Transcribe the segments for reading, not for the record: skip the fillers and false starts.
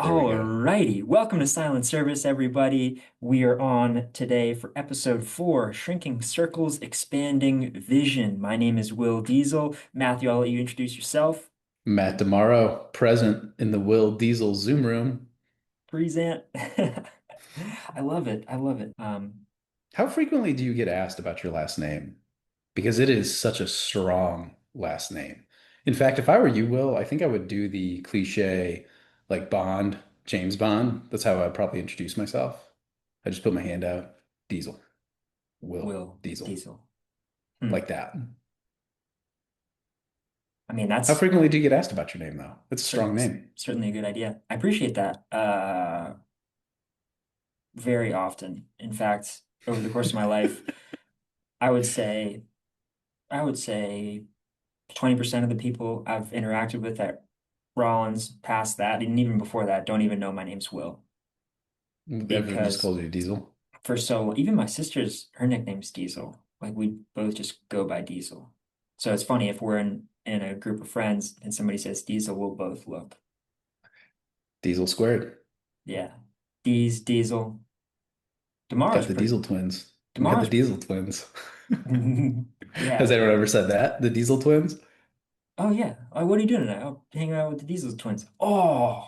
There we go. Alrighty, welcome to Silent Service, everybody. We are on today for episode 4, Shrinking Circles, Expanding Vision. My name is Will Diesel. Matthew, I'll let you introduce yourself. Matt Demaro, present in the Will Diesel Zoom room. Present. I love it. I love it. How frequently do you get asked about your last name? Because it is such a strong last name. In fact, if I were you, Will, I think I would do the cliche like Bond, James Bond. That's how I'd probably introduce myself. I just put my hand out, Diesel, Will Will Diesel, Diesel. Hmm. like that. I mean, How that's frequently do you get asked about your name, though? It's a strong certainly name. certainly a good idea. I appreciate that. Very often. In fact, over the course of my life, I would say I would say 20% of the people I've interacted with at Rollins past that, and even before that, don't even know my name's Will. Everyone just Because calls you Diesel. even my sister's, her nickname's Diesel. Like we both just go by Diesel. So it's funny if we're in a group of friends and somebody says Diesel, we'll both look. Diesel squared. Yeah. Diesel. Got Tomorrow's the pretty, Diesel twins. We got the tomorrow's, Diesel twins. Has yeah. anyone ever said that? The Diesel twins? Oh, yeah. Oh, what are you doing tonight? Oh, hanging out with the Diesel twins. Oh,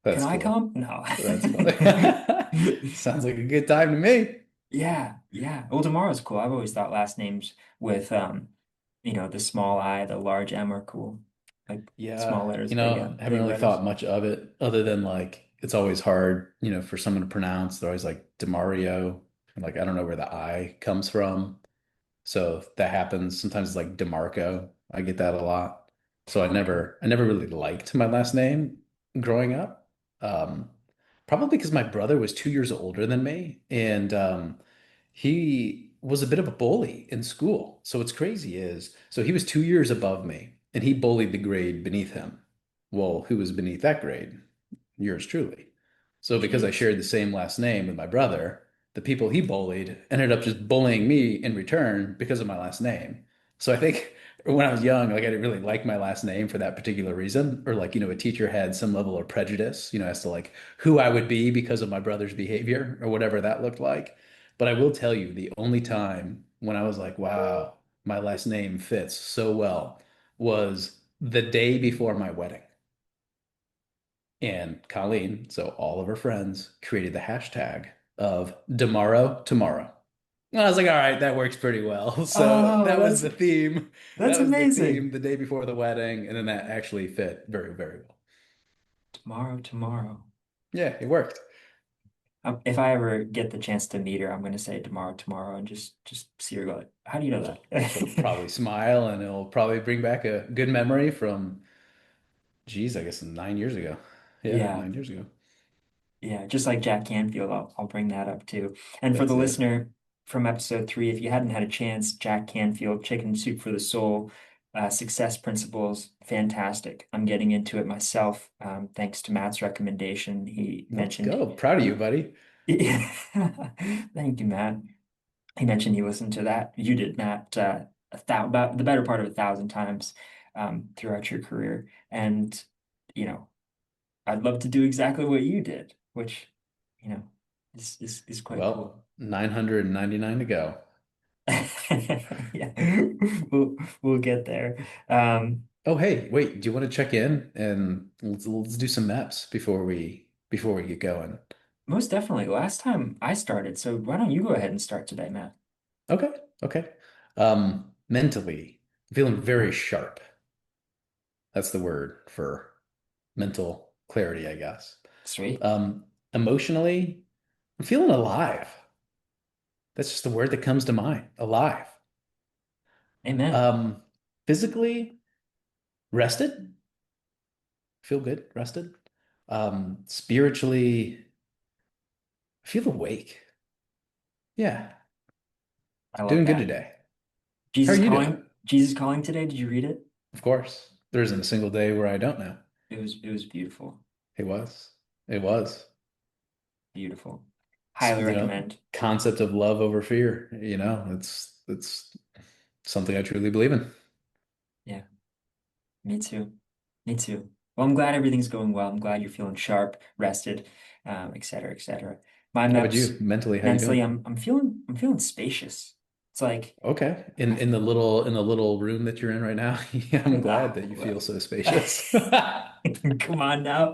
can That's I cool. come? No. That's funny. Sounds like a good time to me. Yeah, yeah. Well, tomorrow's cool. I've always thought last names with the small I, the large M are cool. Like Yeah, small letters, big M, I haven't big really letters. thought much of it other than like it's always hard, for someone to pronounce. They're always like DeMario. And like I don't know where the I comes from. So if that happens. Sometimes it's like DeMarco. I get that a lot. So DeMarco. I never really liked my last name growing up. Um, Probably because my brother was 2 years older than me, and he was a bit of a bully in school. So what's crazy is, so he was 2 years above me, and he bullied the grade beneath him. Well, who was beneath that grade? Yours truly. So because I Jeez. shared the same last name with my brother, the people he bullied ended up just bullying me in return because of my last name. So I think when I was young, like I didn't really like my last name for that particular reason, or like, a teacher had some level of prejudice, as to like who I would be because of my brother's behavior or whatever that looked like. But I will tell you, the only time when I was like, wow, my last name fits so well was the day before my wedding. And Colleen, so all of her friends, created the hashtag of Demaro Tomorrow. And I was like, all right, that works pretty well. So Oh, that was the theme. that's That was the amazing. theme the day before the wedding. And then that actually fit very, very well. Tomorrow. Yeah, it worked. If I ever get the chance to meet her, I'm gonna say tomorrow, and just see her go like, how do you know She'll that? probably smile and it'll probably bring back a good memory from, geez, I guess 9 years ago. Yeah, Yeah. 9 years ago. Yeah, just like Jack Canfield, I'll bring that up too. And for the That's it. listener from episode 3, if you hadn't had a chance, Jack Canfield, Chicken Soup for the Soul, Success Principles, fantastic. I'm getting into it myself, thanks to Matt's recommendation. He Let's mentioned, go. Proud of you, he, buddy. thank you, Matt. He mentioned he listened to that. You did, Matt, about the better part of 1,000 times throughout your career, and you know. I'd love to do exactly what you did, which, you know, is quite cool. Well, 999 to go. Yeah, we'll get there. Oh, hey, wait, do you want to check in and let's do some maps before we get going? Most definitely. Last time I started, so why don't you go ahead and start today, Matt? Okay, okay. Mentally, I'm feeling very sharp. That's the word for mental clarity, I guess. Sweet. Emotionally, I'm feeling alive. That's just the word that comes to mind. Alive. Amen. Um, Physically rested. Feel good, rested. Spiritually, I feel awake. Yeah, I love doing good that. today. How are you doing? Jesus calling today. Did you read it? Of course. There isn't a single day where I don't know. It was beautiful. It was. It was. Beautiful. Highly recommend. Concept of love over fear. It's something I truly believe in. Yeah, me too. Me too. Well, I'm glad everything's going well. I'm glad you're feeling sharp, rested, et cetera, et cetera. My How about you? MEPS Mentally, how you mentally, doing? I'm feeling spacious. It's like Okay. I, In the little room that you're in right now, yeah, I'm glad that you feel so spacious. come on now.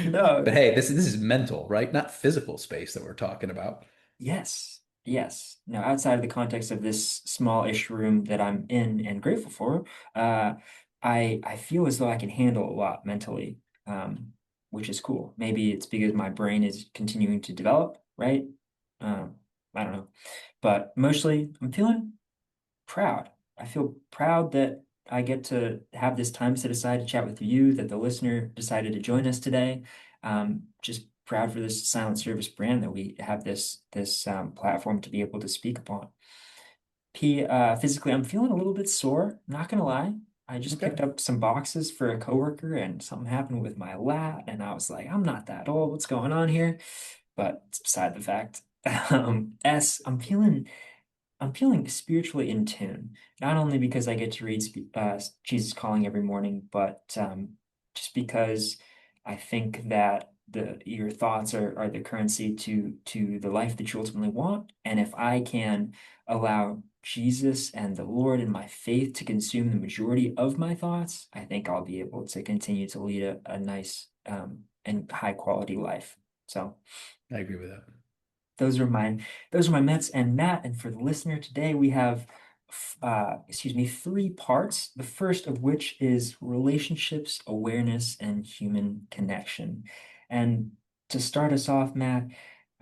No, But hey, this is mental, right? Not physical space that we're talking about. yes, yes. No, outside of the context of this small-ish room that I'm in and grateful for, uh, I feel as though I can handle a lot mentally, which is cool. Maybe it's because my brain is continuing to develop, right? Um, I don't know, but mostly I'm feeling proud. I feel proud that I get to have this time set aside to chat with you, that the listener decided to join us today. Just proud for this silent service brand that we have this platform to be able to speak upon. Physically, I'm feeling a little bit sore, not gonna lie. I just Okay. picked up some boxes for a coworker and something happened with my lat, and I was like, I'm not that old. What's going on here? But it's beside the fact. I'm feeling spiritually in tune, not only because I get to read Jesus Calling every morning, but just because I think that your thoughts are the currency to the life that you ultimately want. And if I can allow Jesus and the Lord and my faith to consume the majority of my thoughts, I think I'll be able to continue to lead a nice and high quality life. So I agree with that. those are my Mets and Matt. And for the listener today, we have excuse me, three parts. The first of which is relationships, awareness, and human connection. And to start us off, Matt,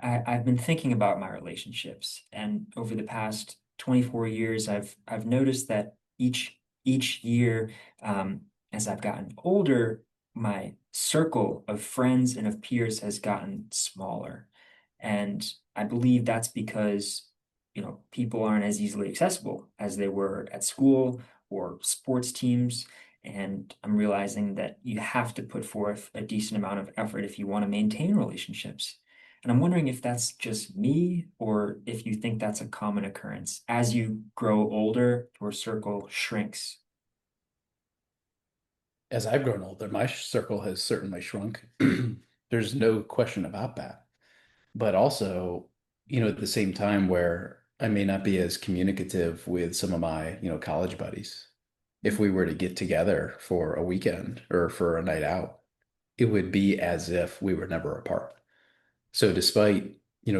I've been thinking about my relationships, and over the past 24 years, I've noticed that each year, as I've gotten older, my circle of friends and of peers has gotten smaller. And I believe that's because, people aren't as easily accessible as they were at school or sports teams. And I'm realizing that you have to put forth a decent amount of effort if you want to maintain relationships. And I'm wondering if that's just me or if you think that's a common occurrence. As you grow older, your circle shrinks. As I've grown older, my circle has certainly shrunk. There's no question about that. But also, at the same time where I may not be as communicative with some of my, college buddies. If we were to get together for a weekend or for a night out, it would be as if we were never apart. So despite,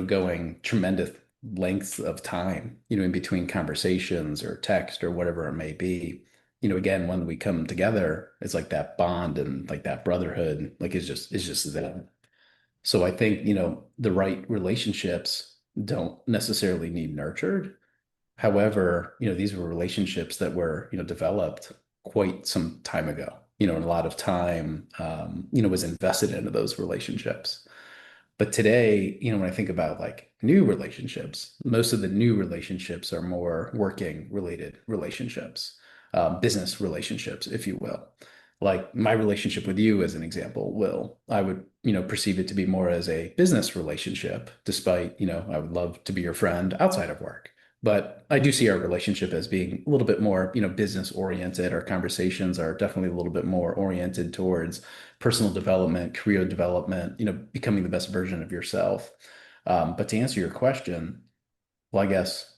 going tremendous lengths of time, in between conversations or text or whatever it may be, again, when we come together, it's like that bond and like that brotherhood, like it's just there. So I think, the right relationships don't necessarily need nurtured. However, these were relationships that were, developed quite some time ago, and a lot of time, was invested into those relationships. But today, when I think about like new relationships, most of the new relationships are more working related relationships, business relationships, if you will. Like my relationship with you, as an example, I would, perceive it to be more as a business relationship, despite, I would love to be your friend outside of work. But I do see our relationship as being a little bit more, business oriented. Our conversations are definitely a little bit more oriented towards personal development, career development, becoming the best version of yourself. But to answer your question, well, I guess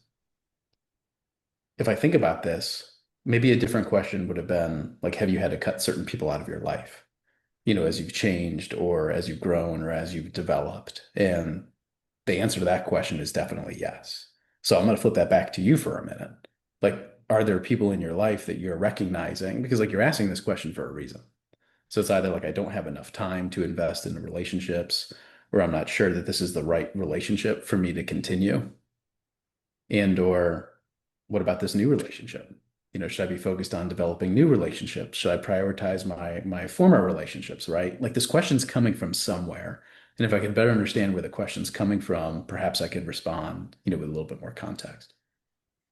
if I think about this, maybe a different question would have been like, have you had to cut certain people out of your life, as you've changed or as you've grown or as you've developed? And the answer to that question is definitely yes. So I'm going to flip that back to you for a minute. Like, are there people in your life that you're recognizing? Because like you're asking this question for a reason. So it's either like I don't have enough time to invest in the relationships, or I'm not sure that this is the right relationship for me to continue. And or what about this new relationship? Should I be focused on developing new relationships? Should I prioritize my former relationships, right? Like this question's coming from somewhere. And if I can better understand where the question's coming from, perhaps I could respond, with a little bit more context.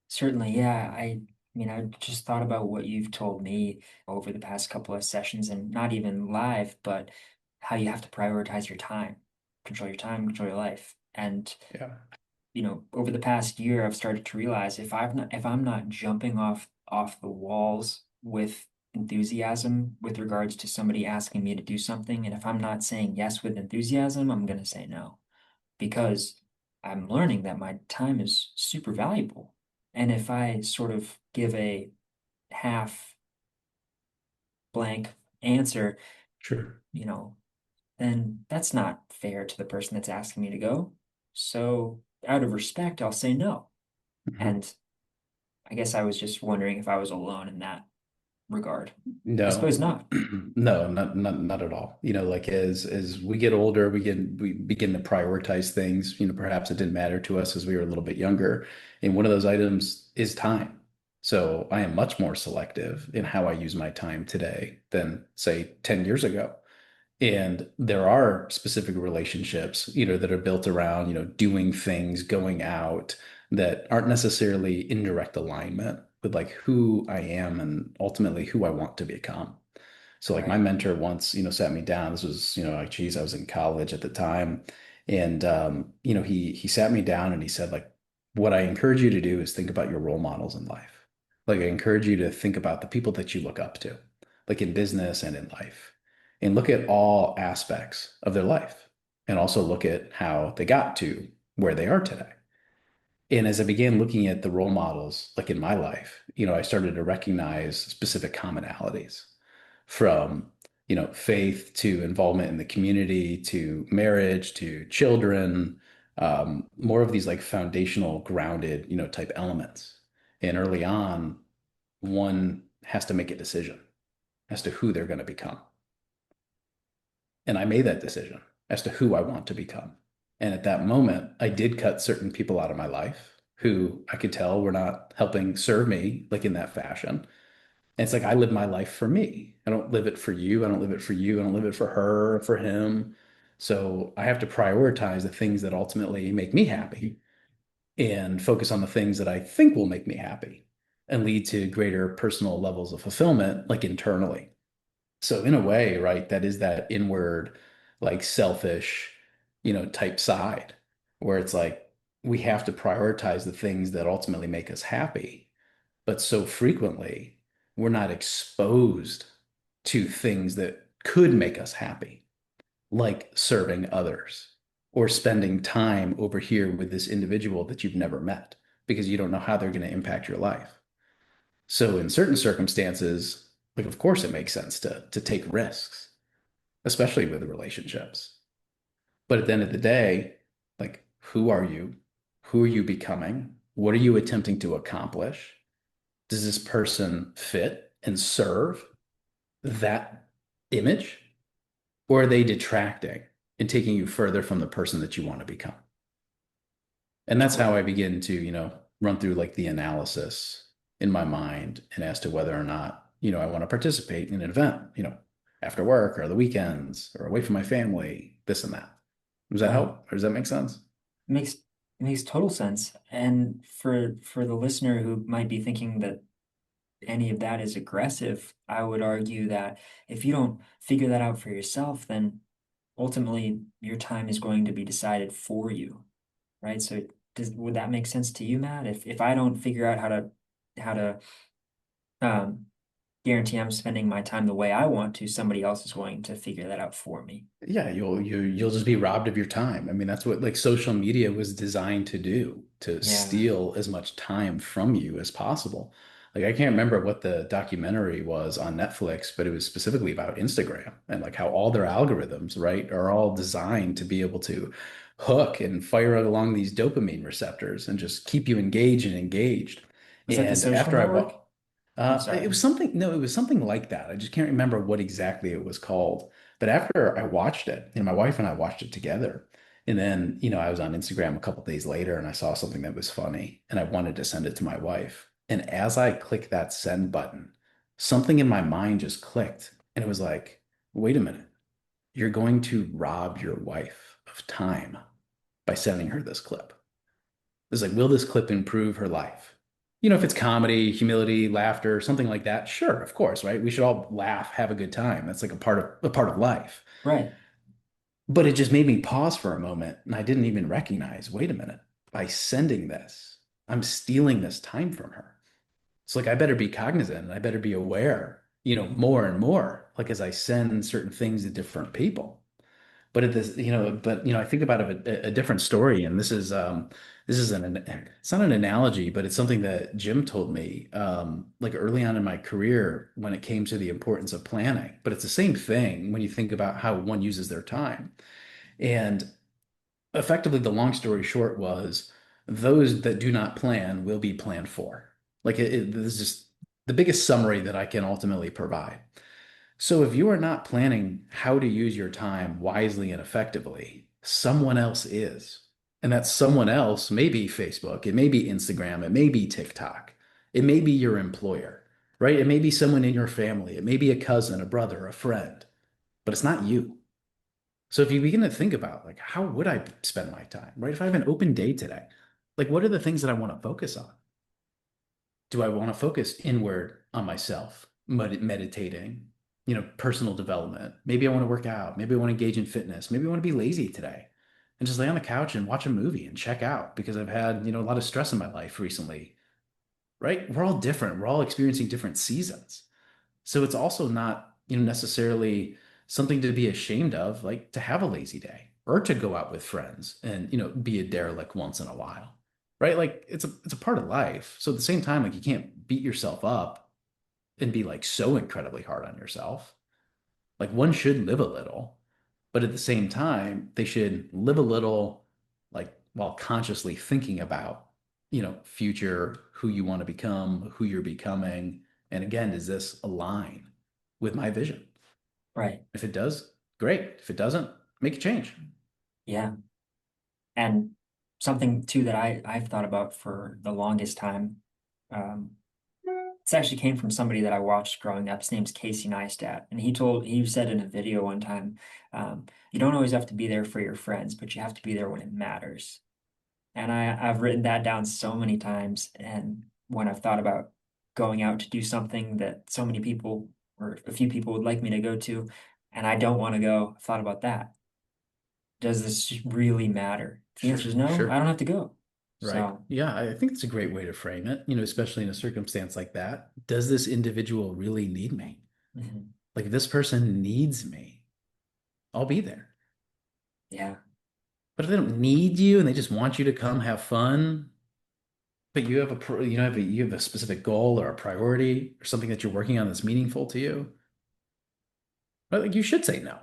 Certainly, yeah. I just thought about what you've told me over the past couple of sessions, and not even live, but how you have to prioritize your time, control your life. And, Yeah. over the past year, I've started to realize if I'm not jumping off the walls with enthusiasm with regards to somebody asking me to do something. And if I'm not saying yes with enthusiasm, I'm going to say no because I'm learning that my time is super valuable. And if I sort of give a half blank answer, Sure. you know, then that's not fair to the person that's asking me to go. So, out of respect, I'll say no. Mhm. And I guess I was just wondering if I was alone in that regard. I No, suppose not. no, not at all. Like as we get older, we begin to prioritize things. Perhaps it didn't matter to us as we were a little bit younger. And one of those items is time. So I am much more selective in how I use my time today than, say, 10 years ago. And there are specific relationships, that are built around, doing things, going out that aren't necessarily in direct alignment with like who I am and ultimately who I want to become. So like my Right. mentor once, sat me down. This was, like, geez, I was in college at the time. And he sat me down and he said, like, what I encourage you to do is think about your role models in life. Like I encourage you to think about the people that you look up to, like in business and in life, and look at all aspects of their life and also look at how they got to where they are today. And as I began looking at the role models, like in my life, I started to recognize specific commonalities from, faith to involvement in the community to marriage to children, more of these like foundational, grounded, type elements. And early on, one has to make a decision as to who they're going to become. And I made that decision as to who I want to become. And at that moment, I did cut certain people out of my life who I could tell were not helping serve me like in that fashion. And it's like I live my life for me. I don't live it for you. I don't live it for you. I don't live it for her, for him. So I have to prioritize the things that ultimately make me happy and focus on the things that I think will make me happy and lead to greater personal levels of fulfillment, like internally. So in a way, right, that is that inward, like selfish, type side where it's like we have to prioritize the things that ultimately make us happy. But so frequently, we're not exposed to things that could make us happy, like serving others or spending time over here with this individual that you've never met because you don't know how they're going to impact your life. So in certain circumstances, like of course it makes sense to take risks, especially with relationships. But at the end of the day, like who are you? Who are you becoming? What are you attempting to accomplish? Does this person fit and serve that image? Or are they detracting and taking you further from the person that you want to become? And that's how I Totally. begin to, run through like the analysis in my mind and as to whether or not, I want to participate in an event, after work or the weekends or away from my family, this and that. Does that Right. help? Or does that make sense? Makes makes total sense. And for the listener who might be thinking that any of that is aggressive, I would argue that if you don't figure that out for yourself, then ultimately your time is going to be decided for you, right? So would that make sense to you, Matt? If I don't figure out how to um guarantee I'm spending my time the way I want to, somebody else is going to figure that out for me. Yeah, you'll just be robbed of your time. I mean, that's what like social media was designed to do, to Yeah. steal as much time from you as possible. Like I can't remember what the documentary was on Netflix, but it was specifically about Instagram and like how all their algorithms, right, are all designed to be able to hook and fire along these dopamine receptors and just keep you engaged and engaged. Was that the And social after I network? wa I'm it sorry. was something, no, it was something like that. I just can't remember what exactly it was called. But after I watched it, my wife and I watched it together. And then, I was on Instagram a couple days later and I saw something that was funny and I wanted to send it to my wife. And as I clicked that send button, something in my mind just clicked. And it was like, wait a minute, you're going to rob your wife of time by sending her this clip. It's like, will this clip improve her life? If it's comedy, humility, laughter, something like that, sure, of course, right? We should all laugh, have a good time. That's like a part of life. Right. But it just made me pause for a moment, and I didn't even recognize, wait a minute, by sending this, I'm stealing this time from her. It's like I better be cognizant and I better be aware. more and more, like as I send certain things to different people. But at this, I think about a different story, and this is it's not an analogy, but it's something that Jim told me, like early on in my career when it came to the importance of planning. But it's the same thing when you think about how one uses their time. And effectively, the long story short was those that do not plan will be planned for. Like this is just the biggest summary that I can ultimately provide. So if you are not planning how to use your time wisely and effectively, someone else is. And that someone else may be Facebook, it may be Instagram, it may be TikTok, it may be your employer, right? It may be someone in your family, it may be a cousin, a brother, a friend, but it's not you. So if you begin to think about like how would I spend my time, right? If I have an open day today, like what are the things that I want to focus on? Do I want to focus inward on myself, meditating, personal development? Maybe I want to work out. Maybe I want to engage in fitness. Maybe I want to be lazy today and just lay on the couch and watch a movie and check out because I've had, a lot of stress in my life recently, right? We're all different. We're all experiencing different seasons. So it's also not, necessarily something to be ashamed of, like to have a lazy day or to go out with friends and, be a derelict once in a while, right? Like it's a part of life. So at the same time, like you can't beat yourself up and be like so incredibly hard on yourself. Like one should live a little, but at the same time, they should live a little like while consciously thinking about, future, who you want to become, who you're becoming. And again, does this align with my vision? Right. If it does, great. If it doesn't, make a change. Yeah. And something too that I've thought about for the longest time, um, this actually came from somebody that I watched growing up. His name's Casey Neistat, and he said in a video one time, you don't always have to be there for your friends, but you have to be there when it matters. And I've written that down so many times, and when I've thought about going out to do something that so many people or a few people would like me to go to, and I don't want to go, I've thought about that. Does this really matter? If the Sure, answer is no, I sure. don't have to go. Right. So, Yeah, I think it's a great way to frame it, especially in a circumstance like that. Does this individual really need me? mhm, Like, if this person needs me, I'll be there. yeah, But if they don't need you and they just want you to come have fun, but you have you have a specific goal or a priority or something that you're working on that's meaningful to you, but like you should say no.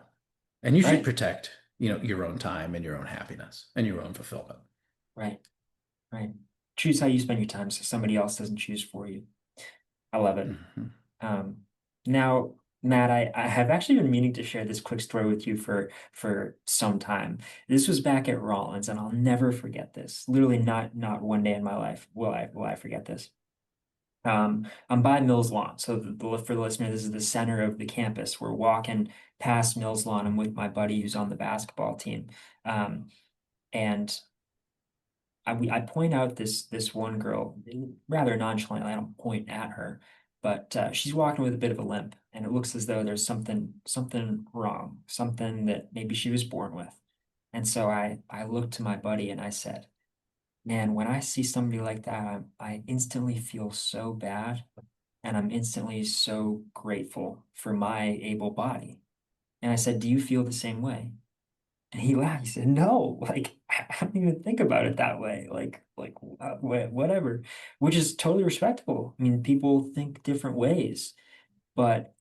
And you should right, protect, your own time and your own happiness and your own fulfillment. right, right. Choose how you spend your time so somebody else doesn't choose for you. I love it. Mhm. Um, now, Matt, I have actually been meaning to share this quick story with you for some time. This was back at Rollins, and I'll never forget this. Literally, not one day in my life will I forget this. I'm by Mills Lawn, so for the listener, this is the center of the campus. We're walking past Mills Lawn. I'm with my buddy who's on the basketball team, um, and I point out this one girl rather nonchalantly. I don't point at her, but she's walking with a bit of a limp, and it looks as though there's something wrong, something that maybe she was born with. And so I looked to my buddy and I said, "Man, when I see somebody like that, I instantly feel so bad, and I'm instantly so grateful for my able body." And I said, "Do you feel the same way?" And he laughed. He said, "No, like I don't even think about it that way. Whatever," which is totally respectable. I mean, people think different ways, but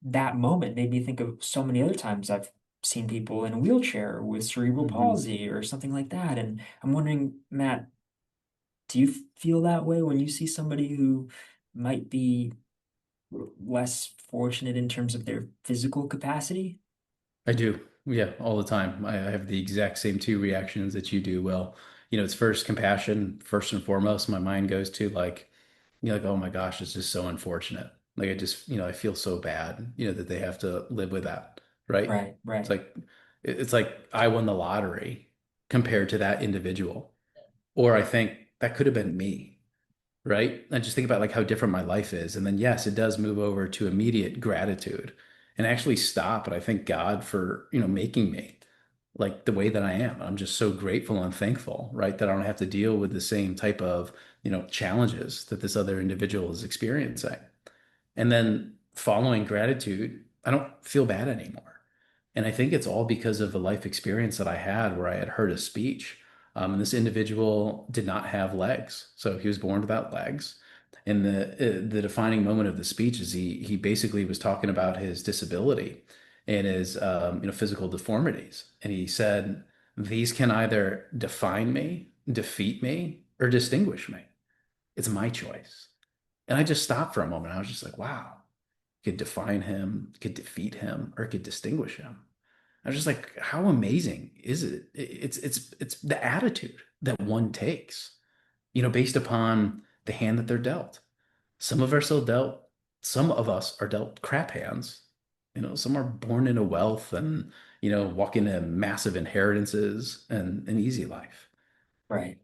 that moment made me think of so many other times I've seen people in a wheelchair with cerebral Mhm. palsy or something like that. And I'm wondering, Matt, do you feel that way when you see somebody who might be less fortunate in terms of their physical capacity? I do. Yeah, all the time. I have the exact same two reactions that you do. Well, it's first compassion, first and foremost. My mind goes to like, like, oh my gosh, it's just so unfortunate. Like I just, I feel so bad, that they have to live with that, right? Right, It's right, like it's like I won the lottery compared to that individual. Or I think that could have been me, right? I just think about like how different my life is. And then yes, it does move over to immediate gratitude and actually stop. And I thank God for, making me like the way that I am. I'm just so grateful and thankful, right? That I don't have to deal with the same type of, challenges that this other individual is experiencing. And then following gratitude, I don't feel bad anymore. And I think it's all because of the life experience that I had where I had heard a speech. And this individual did not have legs. So he was born without legs. And the defining moment of the speech is he basically was talking about his disability and his physical deformities. And he said, these can either define me, defeat me, or distinguish me. It's my choice. And I just stopped for a moment. I was just like, wow, could define him, could defeat him, or could distinguish him. I was just like, how amazing is it? It's the attitude that one takes, based upon the hand that they're dealt. Some of us are dealt, some of us are dealt crap hands. Some are born into wealth and, walk into massive inheritances and an easy life. Right.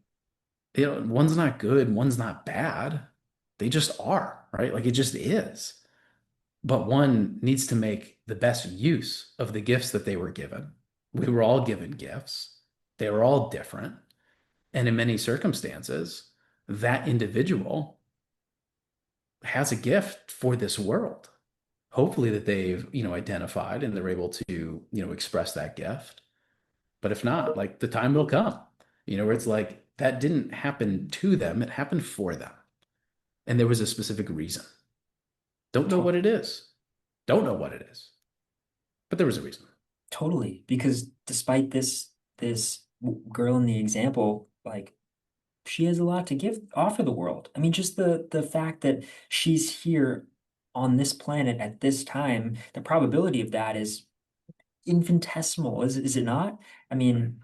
One's not good, one's not bad. They just are, right? Like it just is. But one needs to make the best use of the gifts that they were given. We were all given gifts. They were all different. And in many circumstances, that individual has a gift for this world. Hopefully that they've, identified and they're able to, express that gift. But if not, like the time will come, where it's like that didn't happen to them, it happened for them. And there was a specific reason. Don't know To- what it is. Don't know what it is. But there was a reason. totally. Because despite this girl in the example, like she has a lot to offer the world. I mean, just the fact that she's here on this planet at this time, the probability of that is infinitesimal, is it not? I Right. mean,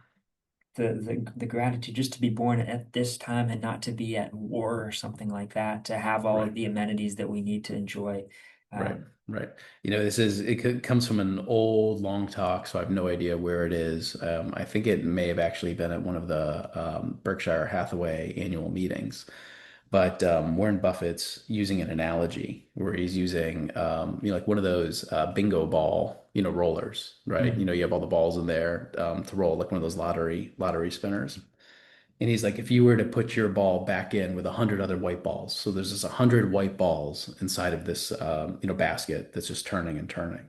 the gratitude just to be born at this time and not to be at war or something like that, to have all of Right. the amenities that we need to enjoy. Right, Um, right. It comes from an old long talk, so I have no idea where it is. I think it may have actually been at one of the Berkshire Hathaway annual meetings. But Warren Buffett's using an analogy where he's using, like one of those bingo ball, rollers, right? mm, You have all the balls in there to roll, like one of those lottery spinners. And he's like, if you were to put your ball back in with 100 other white balls, so there's just 100 white balls inside of this, basket that's just turning and turning.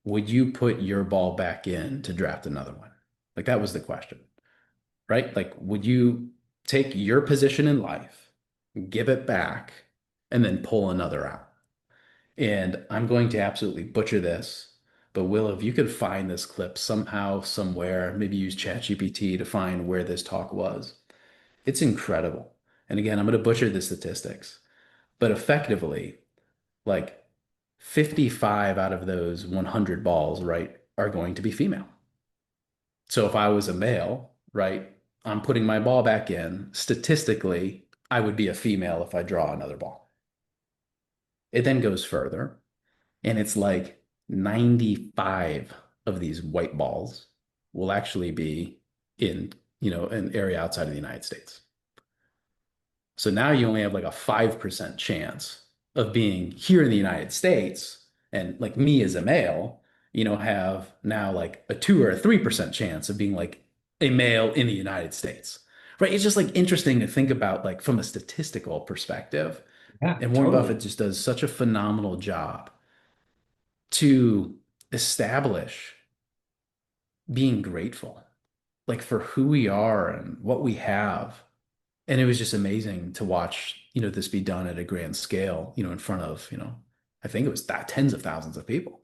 Would you put your ball back in to draft another one? Like that was the question, right? Like, would you take your position in life, give it back, and then pull another out? And I'm going to absolutely butcher this. But Will, if you could find this clip somehow, somewhere, maybe use ChatGPT to find where this talk was. It's incredible. And again, I'm going to butcher the statistics, but effectively, like 55 out of those 100 balls, right, are going to be female. So if I was a male, right, I'm putting my ball back in. Statistically, I would be a female if I draw another ball. It then goes further, and it's like 95 of these white balls will actually be in, an area outside of the United States. So now you only have like a 5% chance of being here in the United States. And like me as a male, have now like a 2 or a 3% chance of being like a male in the United States. Right. It's just like interesting to think about like from a statistical perspective. yeah, And Warren Buffett totally. just does such a phenomenal job to establish being grateful, like for who we are and what we have. And it was just amazing to watch, this be done at a grand scale, in front of, I think it was tens of thousands of people.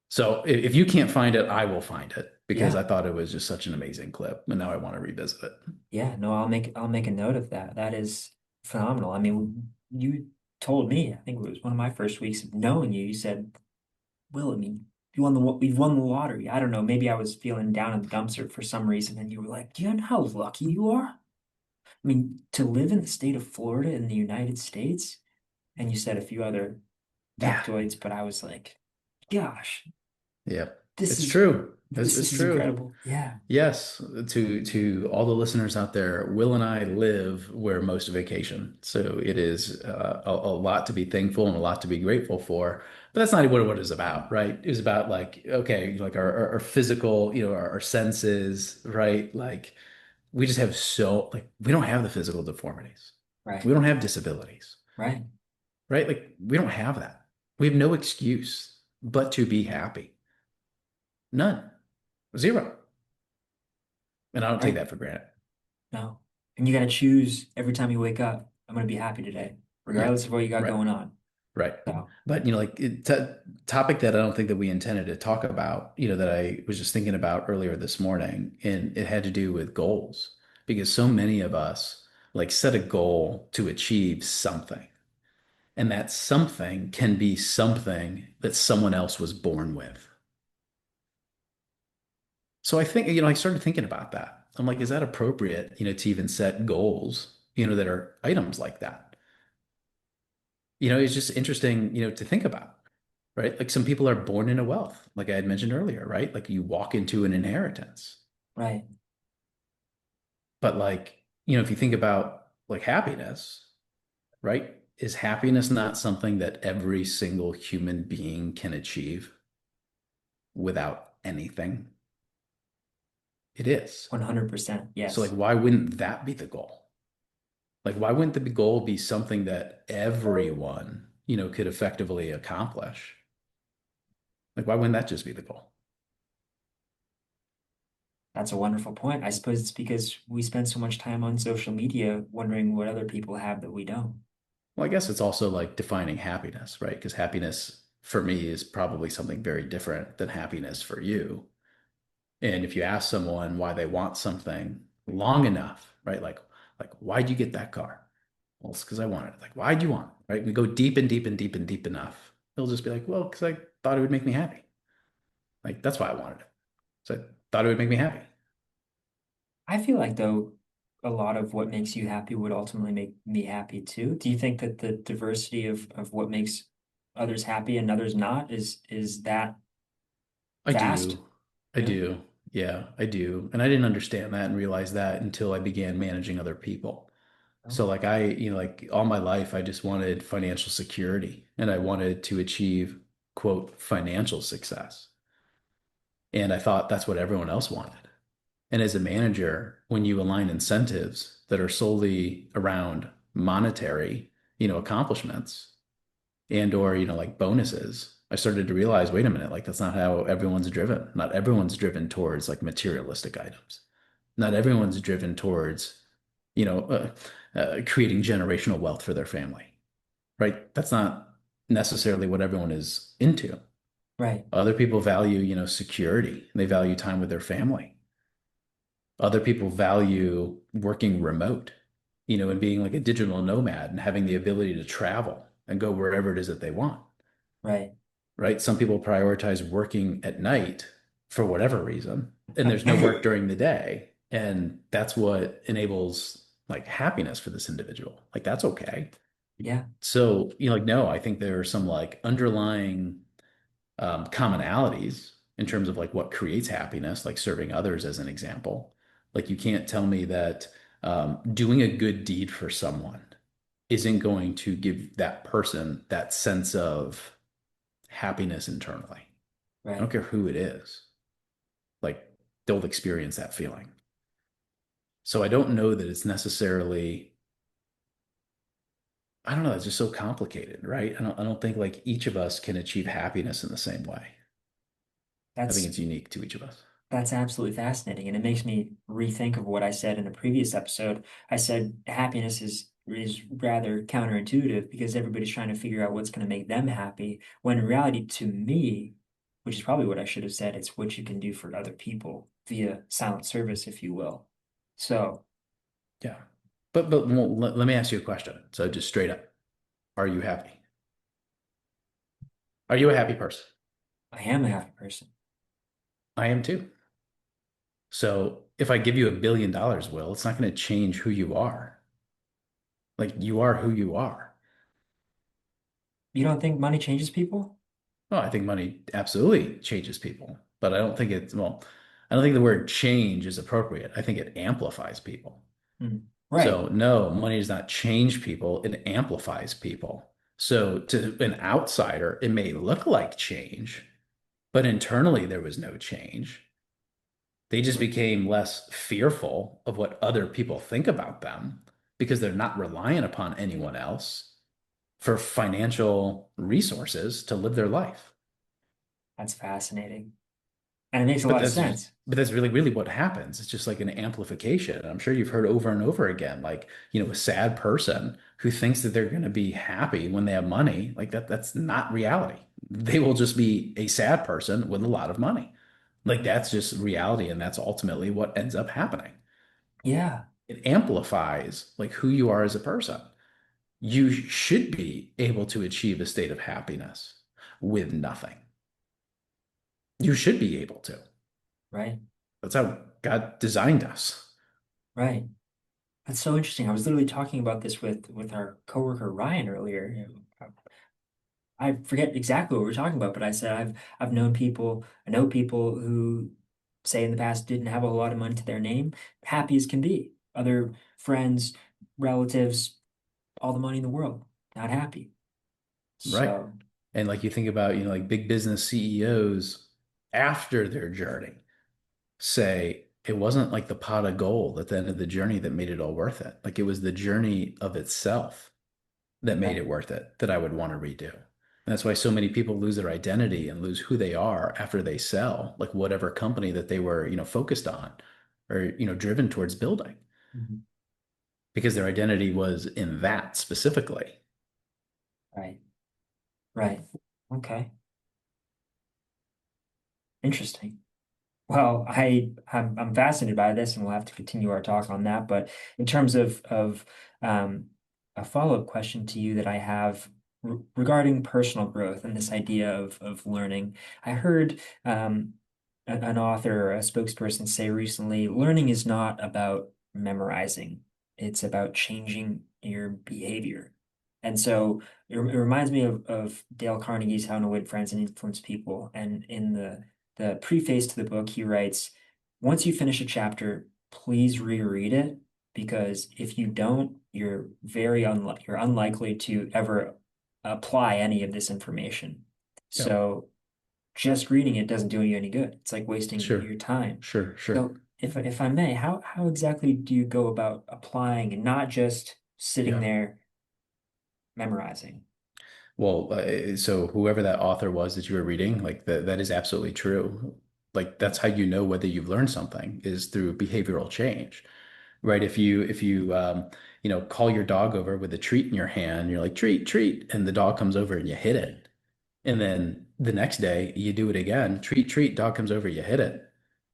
So if you can't find it, I will find it because Yeah, I thought it was just such an amazing clip. And now I want to revisit it. yeah. No, I'll make a note of that. That is phenomenal. I mean, you told me, I think it was one of my first weeks of knowing you. You said, "Will, I mean, we've won the lottery." I don't know. Maybe I was feeling down in the dumps for some reason, and you were like, "Do you know how lucky you are? I mean, to live in the state of Florida in the United States." And you said a few other Yeah. factoids, but I was like, "Gosh, Yeah. this It's is true. It's, this it's is true. incredible." Yeah, Yes, to all the listeners out there, Will and I live where most vacation. So it is a lot to be thankful and a lot to be grateful for. But that's not what it is about, right? It was about like, okay, like our physical, our senses, right? Like we just have like we don't have the physical deformities. right, We don't have disabilities, right. right? Like we don't have that. We have no excuse but to be happy. None. Zero. And I don't take Right? that for granted. No. And you got to choose every time you wake up. I'm going to be happy today, Yeah. regardless of what you got Right. going on. Right. So, But, like topic that I don't think that we intended to talk about, that I was just thinking about earlier this morning, and it had to do with goals because so many of us like set a goal to achieve something. And that something can be something that someone else was born with. So I think, I started thinking about that. I'm like, is that appropriate, to even set goals, that are items like that? It's just interesting, to think about, right? Like some people are born into wealth, like I had mentioned earlier, right? Like you walk into an inheritance. right. But like, if you think about like happiness, right? Is happiness not something that every single human being can achieve without anything? It is. 100%. So like, Yes. why wouldn't that be the goal? Like, why wouldn't the goal be something that everyone, could effectively accomplish? Like, why wouldn't that just be the goal? That's a wonderful point. I suppose it's because we spend so much time on social media wondering what other people have that we don't. Well, I guess it's also like defining happiness, right? Because happiness for me is probably something very different than happiness for you. And if you ask someone why they want something long enough, right? Like why'd you get that car? Well, it's because I wanted it. Like, why'd you want it? Right? We go deep and deep and deep and deep enough. They'll just be like, well, because I thought it would make me happy. Like, that's why I wanted it. So I thought it would make me happy. I feel like, though, a lot of what makes you happy would ultimately make me happy too. Do you think that the diversity of what makes others happy and others not is that I vast? do. I Really? do. Yeah, I do. And I didn't understand that and realize that until I began managing other people. Oh, So like like all my life, I just wanted financial security and I wanted to achieve, quote, financial success. And I thought that's what everyone else wanted. And as a manager, when you align incentives that are solely around monetary, accomplishments and or, like bonuses, I started to realize, wait a minute, like that's not how everyone's driven. Not everyone's driven towards like materialistic items. Not everyone's driven towards, creating generational wealth for their family, right? That's not necessarily what everyone is into. right. Other people value, security. They value time with their family. Other people value working remote, and being like a digital nomad and having the ability to travel and go wherever it is that they want, Right. right? Some people prioritize working at night for whatever reason, and there's no work during the day. And that's what enables like happiness for this individual. Like that's okay. Yeah. So, like, no, I think there are some like underlying commonalities in terms of like what creates happiness, like serving others as an example. Like you can't tell me that doing a good deed for someone isn't going to give that person that sense of happiness internally. I don't Right. care who it is. Like they'll experience that feeling. So I don't know that it's necessarily, I don't know, it's just so complicated, right? I don't think like each of us can achieve happiness in the same way. I think That's it's unique to each of us. that's absolutely fascinating, and it makes me rethink of what I said in a previous episode. I said happiness is rather counterintuitive because everybody's trying to figure out what's going to make them happy, when in reality, to me, which is probably what I should have said, it's what you can do for other people via silent service, if you will. So Yeah. But well, let me ask you a question. So just straight up, are you happy? Are you a happy person? I am a happy person. I am too. So if I give you $1 billion, Will, it's not going to change who you are. Like you are who you are. You don't think money changes people? Well, I think money absolutely changes people, but I don't think the word change is appropriate. I think it amplifies people. Hmm. Right. So no, money does not change people, it amplifies people. So to an outsider, it may look like change, but internally there was no change. They just became less fearful of what other people think about them because they're not reliant upon anyone else. for financial resources to live their life. That's fascinating. And it makes a But lot of that's just, sense. but that's really, really what happens. It's just like an amplification. I'm sure you've heard over and over again, like, a sad person who thinks that they're going to be happy when they have money, like that's not reality. They will just be a sad person with a lot of money. Like that's just reality, and that's ultimately what ends up happening. Yeah, It amplifies like who you are as a person. You should be able to achieve a state of happiness with nothing. You should be able to. right, That's how God designed us. right. That's so interesting. I was literally talking about this with our coworker Ryan earlier. I forget exactly what we were talking about, but I said I've known people, I know people who say in the past didn't have a whole lot of money to their name, happy as can be. Other friends, relatives, all the money in the world, not happy. Right. So, And like you think about, like big business CEOs after their journey say it wasn't like the pot of gold at the end of the journey that made it all worth it. Like it was the journey of itself that made right. it worth it that I would want to redo. And that's why so many people lose their identity and lose who they are after they sell, like whatever company that they were, focused on or, driven towards building Mhm. because their identity was in that specifically. Right, right. Okay. Interesting. Well, I'm fascinated by this, and we'll have to continue our talk on that. But in terms of um, a follow-up question to you that I have regarding personal growth and this idea of learning, I heard an author or a spokesperson say recently, learning is not about memorizing; it's about changing your behavior. And so it reminds me of Dale Carnegie's How to Win Friends and Influence People. And in the preface to the book, he writes, once you finish a chapter, please reread it because if you don't, you're unlikely to ever apply any of this information. Yep. So just reading it doesn't do you any good. It's like wasting Sure. your time. Sure. Sure. So if I may, how exactly do you go about applying and not just sitting Yeah. there memorizing? Well, so whoever that author was that you were reading, like that is absolutely true. Like that's how you know whether you've learned something is through behavioral change, right? If you call your dog over with a treat in your hand, you're like treat, treat, and the dog comes over and you hit it. And then the next day you do it again, treat, treat, dog comes over, you hit it.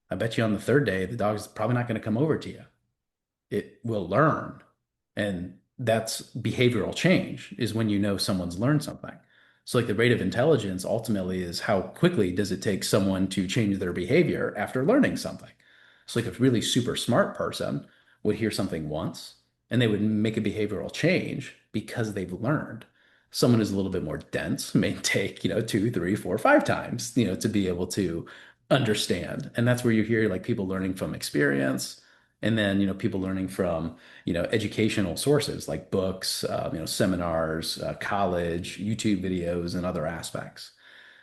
I bet you on the third day the dog's probably not going to come over to you. It will learn. And that's behavioral change is when you know someone's learned something. So like the rate of intelligence ultimately is how quickly does it take someone to change their behavior after learning something. So like a really super smart person would hear something once and they would make a behavioral change because they've learned. Someone who's a little bit more dense may take, two, three, four, five times, to be able to understand. And that's where you hear like people learning from experience and then, people learning from educational sources like books, seminars, college, YouTube videos, and other aspects.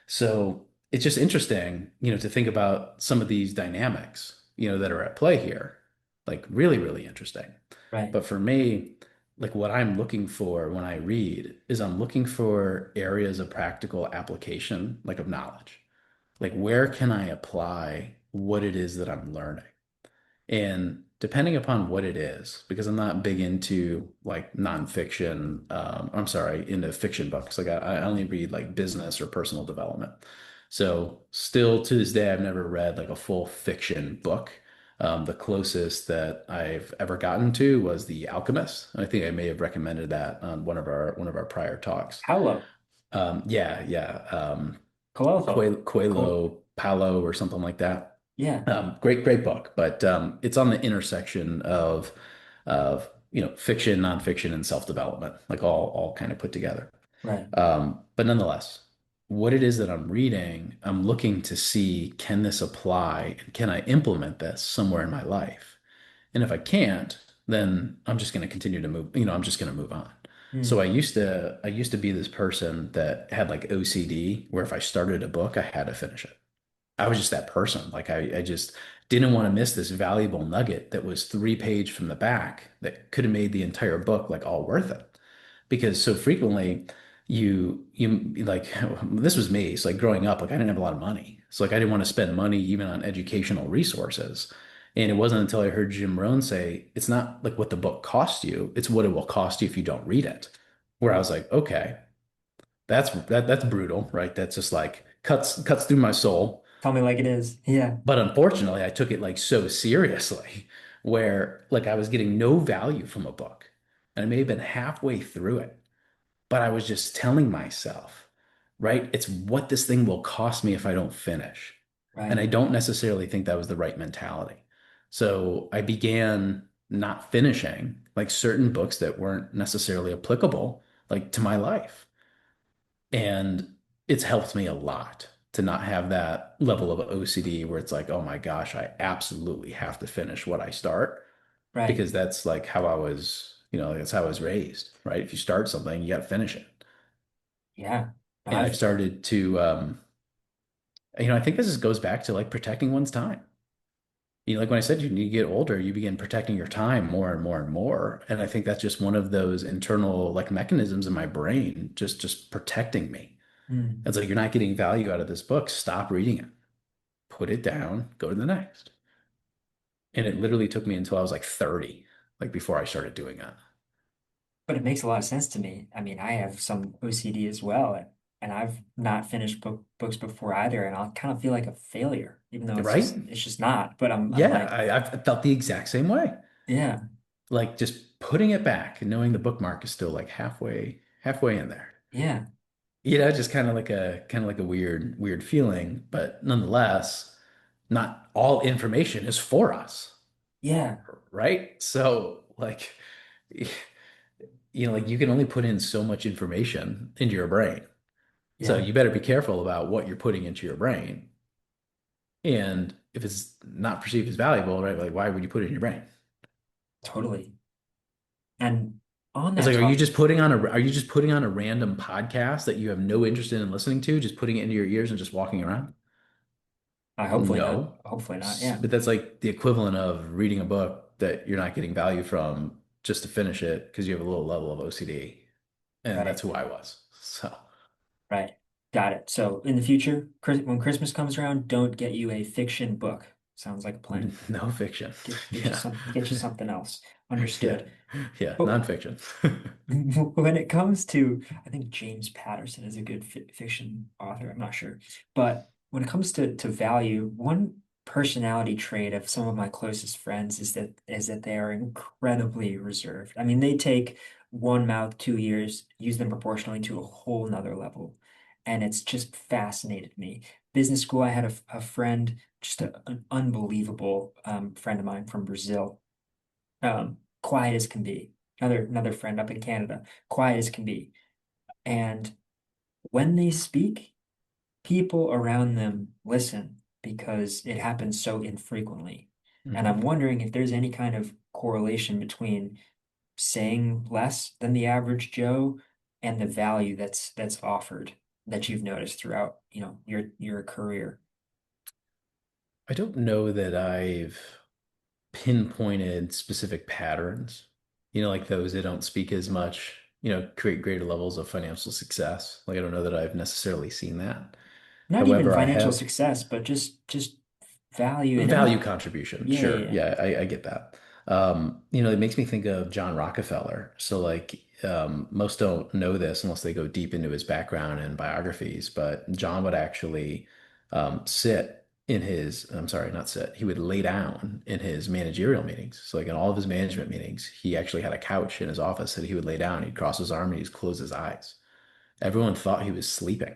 So it's just interesting, to think about some of these dynamics, that are at play here. Like really, really interesting. Right. But for me, like what I'm looking for when I read is I'm looking for areas of practical application, like of knowledge. Like where can I apply what it is that I'm learning? And depending upon what it is, because I'm not big into like nonfiction, I'm sorry, into fiction books. Like I only read like business or personal development. So still to this day, I've never read like a full fiction book. The closest that I've ever gotten to was The Alchemist. I think I may have recommended that on one of our prior talks. Paulo, Yeah, yeah. Coelho. Co Coelho Paulo or something like that. yeah, Great, great book, but it's on the intersection of fiction, nonfiction, and self-development, like all kind of put together. right. But nonetheless, what it is that I'm reading, I'm looking to see can this apply and can I implement this somewhere in my life? And if I can't, then I'm just going to continue to move, I'm just going to move on. So Hmm. I used to be this person that had like OCD, where if I started a book, I had to finish it. I was just that person. Like I just didn't want to miss this valuable nugget that was 3 page from the back that could have made the entire book like all worth it. because so frequently you like this was me. So like growing up, like I didn't have a lot of money. So like I didn't want to spend money even on educational resources. And it wasn't until I heard Jim Rohn say, it's not like what the book costs you, it's what it will cost you if you don't read it. Where I was like, okay, that's brutal, right? That's just like cuts through my soul. Tell me like it is. Yeah. But unfortunately, I took it like so seriously, where like I was getting no value from a book. And I may have been halfway through it, but I was just telling myself, right? It's what this thing will cost me if I don't finish. And Right. I don't necessarily think that was the right mentality. So I began not finishing like certain books that weren't necessarily applicable like to my life. And it's helped me a lot to not have that level of OCD where it's like, oh my gosh, I absolutely have to finish what I start Right. because that's like how I was, that's how I was raised, right? If you start something, you got to finish it. Yeah. No, And I've started to, I think this goes back to like protecting one's time. Like when I said you get older, you begin protecting your time more and more and more. And I think that's just one of those internal like mechanisms in my brain, just protecting me. mm. It's like you're not getting value out of this book. Stop reading it. Put it down. Go to the next. And it literally took me until I was like 30, like before I started doing that. But it makes a lot of sense to me. I mean, I have some OCD as well, and I've not finished books before either, and I'll kind of feel like a failure, even though Right? it's just not. But I'm Yeah, like, I've felt the exact same way. yeah, Like just putting it back and knowing the bookmark is still like halfway in there. yeah, Just kind of like a weird feeling, but nonetheless, not all information is for us, yeah, right? So like like you can only put in so much information into your brain. So yeah, you better be careful about what you're putting into your brain. And if it's not perceived as valuable, right? Like why would you put it in your brain? totally. And on It's that like, top, are you just putting on a random podcast that you have no interest in listening to, just putting it into your ears and just walking around? hopefully not. No. Hopefully not. Yeah, But that's like the equivalent of reading a book that you're not getting value from just to finish it because you have a little level of OCD. And that's right, who I was. So right. Got it. So in the future, when Christmas comes around, don't get you a fiction book. Sounds like a plan. no fiction. Yeah. Get you something else. Yeah. Understood. Yeah. But Nonfiction. when it comes to, I think James Patterson is a good fiction author. I'm not sure, but when it comes to value, one personality trait of some of my closest friends is that they are incredibly reserved. I mean, they take one mouth, 2 years, use them proportionally to a whole nother level, and it's just fascinated me. Business school, I had a friend, just an unbelievable friend of mine from Brazil, quiet as can be. Another friend up in Canada, quiet as can be. And when they speak, people around them listen because it happens so infrequently. And I'm Mhm. wondering if there's any kind of correlation between saying less than the average Joe and the value that's offered that you've noticed throughout, your career. I don't know that I've pinpointed specific patterns, like those that don't speak as much, create greater levels of financial success. Like I don't know that I've necessarily seen that. Not even However, I financial have success, but just value in value any. contribution. Yeah, yeah, Sure. yeah. Yeah, I get that. It makes me think of John Rockefeller. So like most don't know this unless they go deep into his background and biographies, but John would actually sit in his, I'm sorry, not sit, he would lay down in his managerial meetings. So like in all of his management meetings, he actually had a couch in his office that he would lay down, he'd cross his arm and he'd close his eyes. Everyone thought he was sleeping.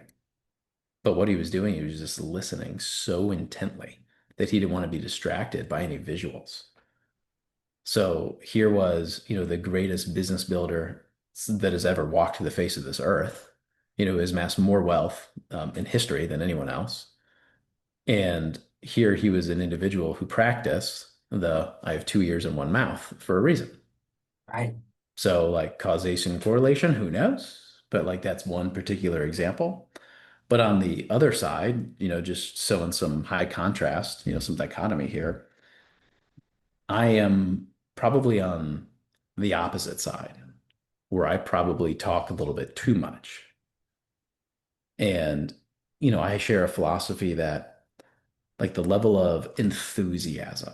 But what he was doing, he was just listening so intently that he didn't want to be distracted by any visuals. So here was, the greatest business builder that has ever walked the face of this earth, who has amassed more wealth in history than anyone else. And here he was an individual who practiced I have two ears and one mouth for a reason. Right. So like causation correlation, who knows? But like that's one particular example. But on the other side, just showing some high contrast, some dichotomy here, I am probably on the opposite side. where I probably talk a little bit too much. And, I share a philosophy that like the level of enthusiasm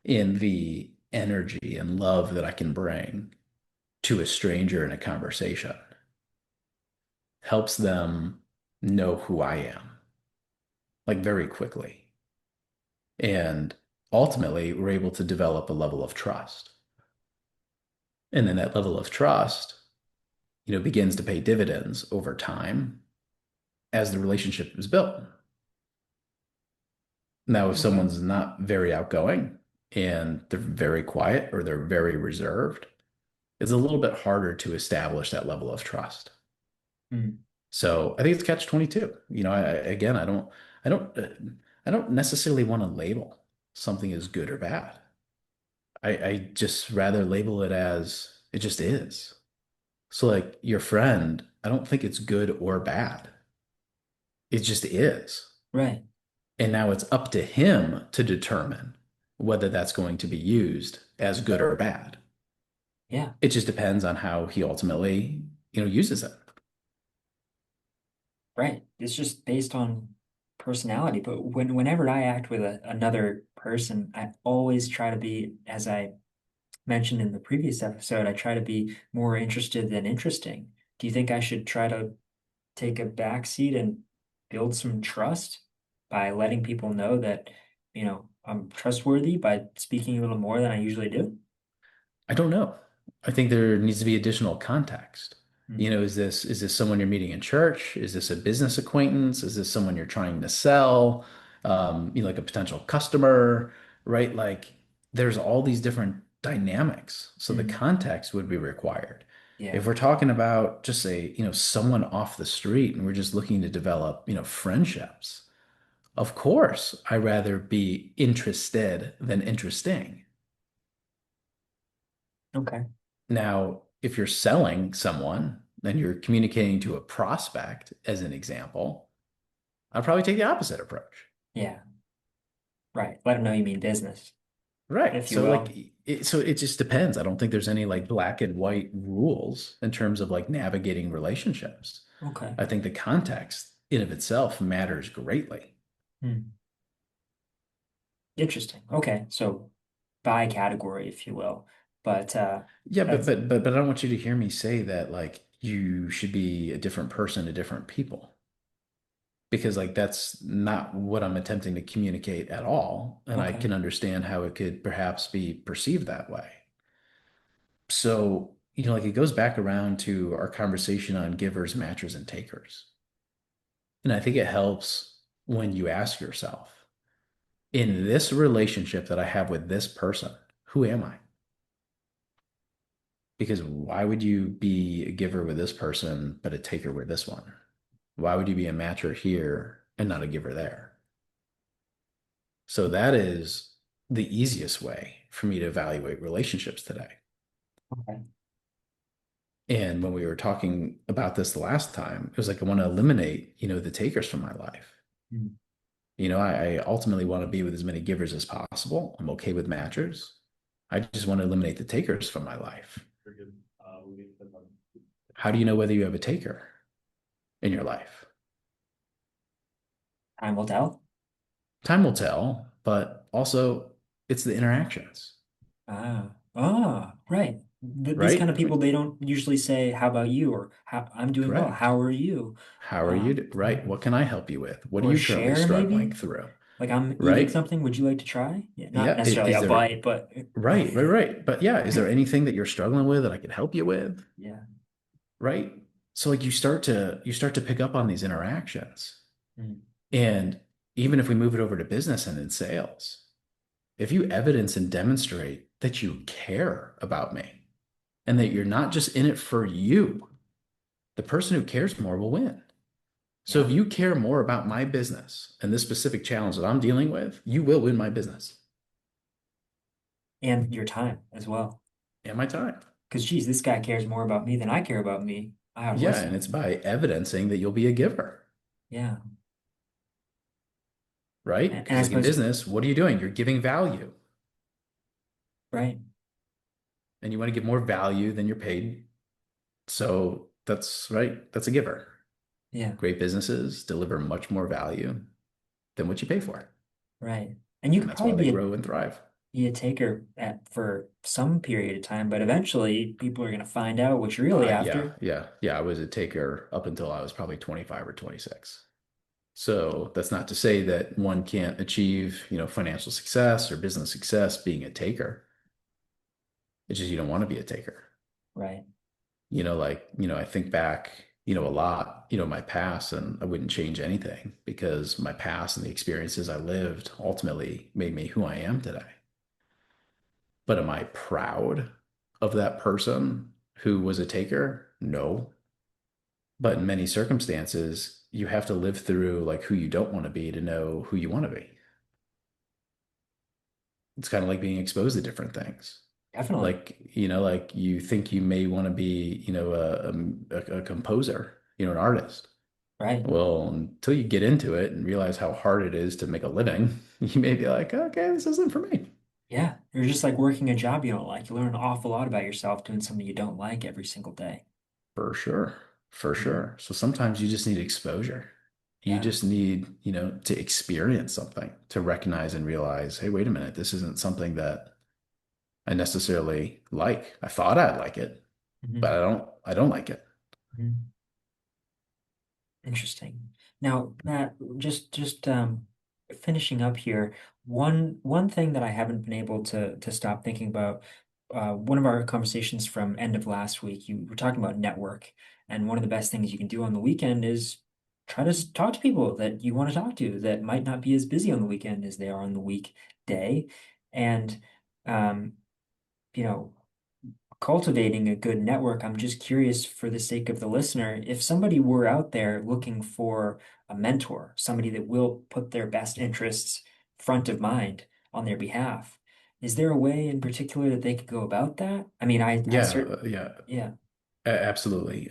in the energy and love that I can bring to a stranger in a conversation helps them know who I am, like very quickly. And ultimately, we're able to develop a level of trust. And then that level of trust, begins to pay dividends over time as the relationship is built. Now, if Okay. someone's not very outgoing and they're very quiet or they're very reserved, it's a little bit harder to establish that level of trust. Mm. So I think it's catch 22. Again, I don't, I don't necessarily want to label something as good or bad. I just rather label it as it just is. So like your friend, I don't think it's good or bad. It just is. Right. And now it's up to him to determine whether that's going to be used as good or bad. Yeah. It just depends on how he ultimately, uses it. Right. It's just based on personality. But whenever I act with another person, I always try to be, as I mentioned in the previous episode, I try to be more interested than interesting. Do you think I should try to take a back seat and build some trust by letting people know that, I'm trustworthy by speaking a little more than I usually do? I don't know. I think there needs to be additional context. Mm. Is this someone you're meeting in church? Is this a business acquaintance? Is this someone you're trying to sell? Like a potential customer, right? Like there's all these different dynamics. So the Mm. context would be required. Yeah. If we're talking about just say, someone off the street and we're just looking to develop, friendships, of course, I'd rather be interested than interesting. Okay. Now, if you're selling someone and you're communicating to a prospect, as an example, I'd probably take the opposite approach. Yeah. Right. Let them know you mean business, Right. if you So like will. so it just depends. I don't think there's any like black and white rules in terms of like navigating relationships. Okay. I think the context in of itself matters greatly. Hmm. Interesting. Okay. So by category, if you will. But Yeah, but that's but but but I don't want you to hear me say that like you should be a different person to different people. Because like that's not what I'm attempting to communicate at all. And I okay. can understand how it could perhaps be perceived that way. So, like it goes back around to our conversation on givers, matchers, and takers. And I think it helps when you ask yourself, in this relationship that I have with this person, who am I? Because why would you be a giver with this person, but a taker with this one? Why would you be a matcher here and not a giver there? So that is the easiest way for me to evaluate relationships today. Okay. And when we were talking about this the last time, it was like I want to eliminate, the takers from my life. Hmm. I ultimately want to be with as many givers as possible. I'm okay with matchers. I just want to eliminate the takers from my life. How do you know whether you have a taker in your life? Time will tell. Time will tell, but also it's the interactions, Right. These kind right? of people, they don't usually say, "How about you?" or "How I'm doing well. Correct. How are you?" How are you? Right. What can I help you with? What are Or you currently share struggling maybe. through? Like I'm eating Right. something. Would you like to try? Yeah, not Yeah. Is, necessarily is a there, bite, but right. But yeah, is there anything that you're struggling with that I could help you with? yeah. Right. So like you start to pick up on these interactions. Mm. And even if we move it over to business and in sales, if you evidence and demonstrate that you care about me and that you're not just in it for you, the person who cares more will win. So if Yeah. you care more about my business and this specific challenge that I'm dealing with, you will win my business And your time as well. and my time. Because geez, this guy cares more about me than I care about me. I ought to Yeah, and it's listen. by evidencing that you'll be a giver, Yeah. right? And Because I like in suppose, business, what are you doing? You're giving value, right. and you want to give more value than you're paid. So that's right. That's a giver. Yeah, Great businesses deliver much more value than what you pay for. right. And you And could that's probably why they grow and thrive. be a taker for some period of time, but eventually people are going to find out what you're really Yeah, after. yeah, yeah. I was a taker up until I was probably 25 or 26. So that's not to say that one can't achieve, financial success or business success being a taker. It's just you don't want to be a taker. Right. I think back, a lot, my past, and I wouldn't change anything because my past and the experiences I lived ultimately made me who I am today. But am I proud of that person who was a taker? No. But in many circumstances, you have to live through like who you don't want to be to know who you want to be. It's kind of like being exposed to different things. Definitely. Like you think you may want to be, a composer, an artist. Right. Well, until you get into it and realize how hard it is to make a living, you may be like, okay, this isn't for me. Yeah. You're just like working a job you don't like. You learn an awful lot about yourself doing something you don't like every single day. For sure. For Mhm. sure. So sometimes you just need exposure. You Yeah. just need, to experience something to recognize and realize, hey, wait a minute, this isn't something that I necessarily like. I thought I'd like it, but Mhm. I don't like it. Mhm. Interesting. Now, Matt, just finishing up here, one thing that I haven't been able to stop thinking about, one of our conversations from end of last week, you were talking about network, and one of the best things you can do on the weekend is try to talk to people that you want to talk to that might not be as busy on the weekend as they are on the weekday, and um, you know cultivating a good network. I'm just curious for the sake of the listener, if somebody were out there looking for a mentor, somebody that will put their best interests front of mind on their behalf, is there a way in particular that they could go about that? I mean, I Yeah, certainly, yeah, yeah. absolutely.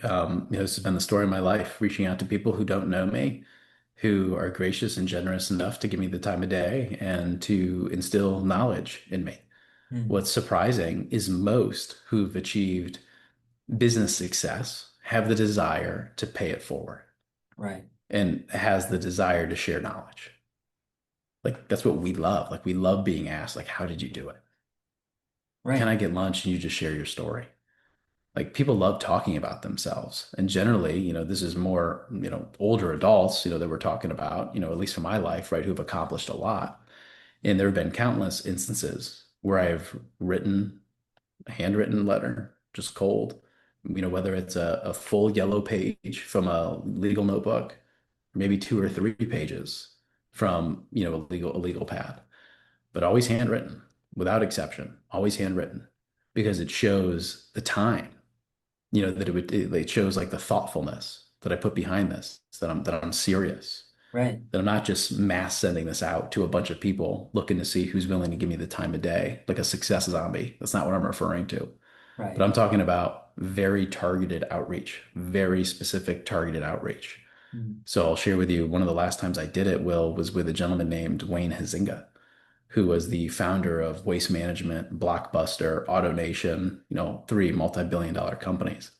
This has been the story of my life, reaching out to people who don't know me, who are gracious and generous enough to give me the time of day and to instill knowledge in me. Mm, What's surprising is most who've achieved business success have the desire to pay it forward right, and has the desire to share knowledge. Like that's what we love. Like we love being asked, like, how did you do it? Can right. I get lunch and you just share your story? Like people love talking about themselves. And generally, this is more, older adults, that we're talking about, at least for my life, right, who've accomplished a lot. And there have been countless instances where I've written a handwritten letter, just cold, whether it's a full yellow page from a legal notebook, maybe 2 or 3 pages from, a legal pad, but always handwritten, without exception, always handwritten, because it shows the time, it shows like the thoughtfulness that I put behind this, that I'm serious, Right, that I'm not just mass sending this out to a bunch of people looking to see who's willing to give me the time of day, like a success zombie. That's not what I'm referring to. But right. I'm talking about very targeted outreach, very specific targeted outreach. Mm, So I'll share with you one of the last times I did it, Will, was with a gentleman named Wayne Huizenga, who was the founder of Waste Management, Blockbuster, AutoNation, three multi-billion dollar companies.